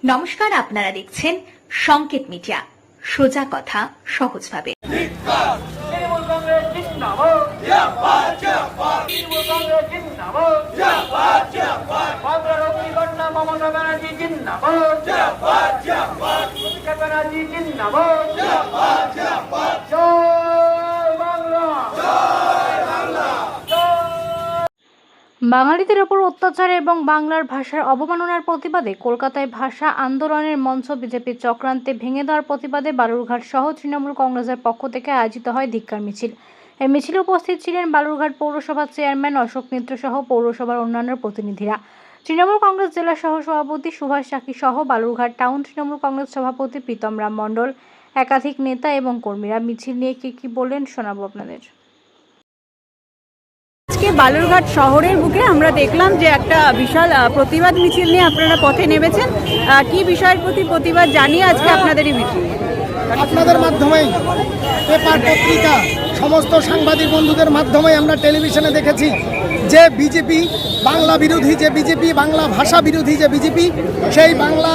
নমস্কার, আপনারা দেখছেন সংকেত মিডিয়া, সোজা কথা সহজভাবে। বাঙালিদের ওপর অত্যাচার এবং বাংলার ভাষার অবমাননার প্রতিবাদে কলকাতায় ভাষা আন্দোলনের মঞ্চ বিজেপির চক্রান্তে ভেঙে দেওয়ার প্রতিবাদে বালুরঘাট সহ তৃণমূল কংগ্রেসের পক্ষ থেকে আয়োজিত হয় ধিক্কার মিছিল। এই মিছিলে উপস্থিত ছিলেন বালুরঘাট পৌরসভার চেয়ারম্যান অশোক মিত্র সহ পৌরসভার অন্যান্য প্রতিনিধিরা। তৃণমূল কংগ্রেস জেলা সহ সভাপতি সুভাষ চাকি সহ বালুরঘাট টাউন তৃণমূল কংগ্রেস সভাপতি প্রীতম রাম মণ্ডল, একাধিক নেতা এবং কর্মীরা মিছিল নিয়ে কি বললেন শোনাবো আপনাদের। আজকে বালুরঘাট শহরের বুকে আমরা দেখলাম যে একটা বিশাল প্রতিবাদ মিছিল নিয়ে আপনারা পথে নেমেছেন। কি বিষয়ের প্রতি প্রতিবাদ জানিয়ে আজকে আপনাদের এই মিছিল? আপনাদের মাধ্যমেই, পেপার পত্রিকা, সমস্ত সাংবাদিক বন্ধুদের মাধ্যমে আমরা টেলিভিশনে দেখেছি যে বিজেপি বাংলা বিরোধী, যে বিজেপি বাংলা ভাষা বিরোধী, যে বিজেপি সেই বাংলা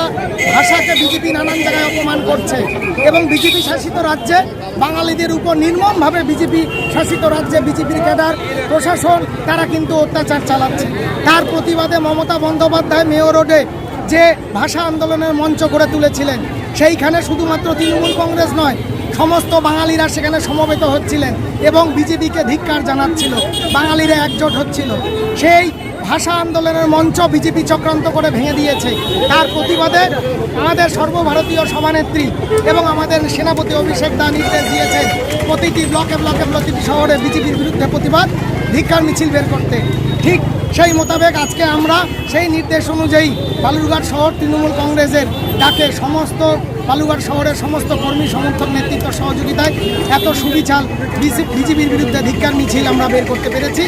ভাষাকে বিজেপি নানান জায়গায় অপমান করছে এবং বিজেপি শাসিত রাজ্যে বাঙালিদের উপর নির্মমভাবে বিজেপি শাসিত রাজ্যে বিজেপির ক্যাডার প্রশাসন তারা কিন্তু অত্যাচার চালাচ্ছে। তার প্রতিবাদে মমতা বন্দ্যোপাধ্যায় মেয়র রোডে যে ভাষা আন্দোলনের মঞ্চ করে তুলেছিলেন, সেইখানে শুধুমাত্র তৃণমূল কংগ্রেস নয়, সমস্ত বাঙালিরা সেখানে সমবেত হচ্ছিলেন এবং বিজেপিকে ধিক্কার জানাচ্ছিল, বাঙালিরা একজোট হচ্ছিল। সেই ভাষা আন্দোলনের মঞ্চ বিজেপি চক্রান্ত করে ভেঙে দিয়েছে। তার প্রতিবাদে আমাদের সর্বভারতীয় সভানেত্রী এবং আমাদের সেনাপতি অভিষেক দা নির্দেশ দিয়েছেন প্রতিটি ব্লকে ব্লকে প্রতিটি শহরে বিজেপির বিরুদ্ধে প্রতিবাদ ধিক্কার মিছিল বের করতে। ঠিক সেই মোতাবেক আজকে আমরা সেই নির্দেশ অনুযায়ী বালুরঘাট শহর তৃণমূল কংগ্রেসের ডাকে সমস্ত বালুরঘাট শহরের সমস্ত কর্মী সমর্থক নেতৃত্ব সহযোগিতায় এত সুবিচার বিজেপির বিরুদ্ধে ধিক্কার মিছিল আমরা বের করতে পেরেছি।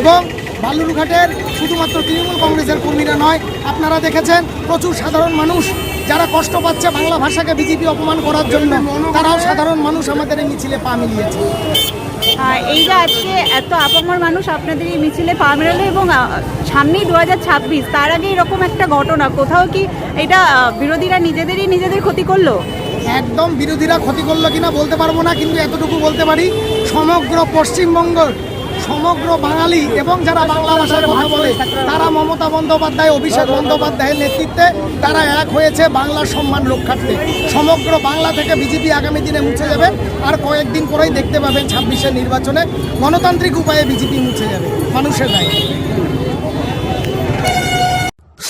এবং বালুরঘাটের শুধুমাত্র তৃণমূল কংগ্রেসের কর্মীরা নয়, আপনারা দেখেছেন প্রচুর সাধারণ মানুষ যারা কষ্ট পাচ্ছে বাংলা ভাষাকে বিজেপি অপমান করার জন্য, তারাও সাধারণ মানুষ আমাদের এই মিছিলে পা মিলিয়েছে। এই যে আজকে এত আপামর মানুষ আপনাদের এই মিছিলে পা মেলালো এবং সামনেই 2026, তার আগে এরকম একটা ঘটনা, কোথাও কি এটা বিরোধীরা নিজেদের ক্ষতি করলো? একদম বিরোধীরা ক্ষতি করলো কিনা বলতে পারবো না, কিন্তু এতটুকু বলতে পারি সমগ্র পশ্চিমবঙ্গের সমগ্র বাঙালি এবং যারা বাংলা ভাষায় কথা বলে তারা মমতা বন্দ্যোপাধ্যায়, অভিষেক বন্দ্যোপাধ্যায়ের নেতৃত্বে তারা এক হয়েছে বাংলার সম্মান রক্ষার্থে। সমগ্র বাংলা থেকে বিজেপি আগামী দিনে মুছে যাবে, আর কয়েকদিন পরেই দেখতে পাবেন 26-এর নির্বাচনে গণতান্ত্রিক উপায়ে বিজেপি মুছে যাবে মানুষের রায়।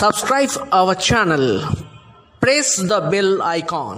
Subscribe our channel. Press the bell icon.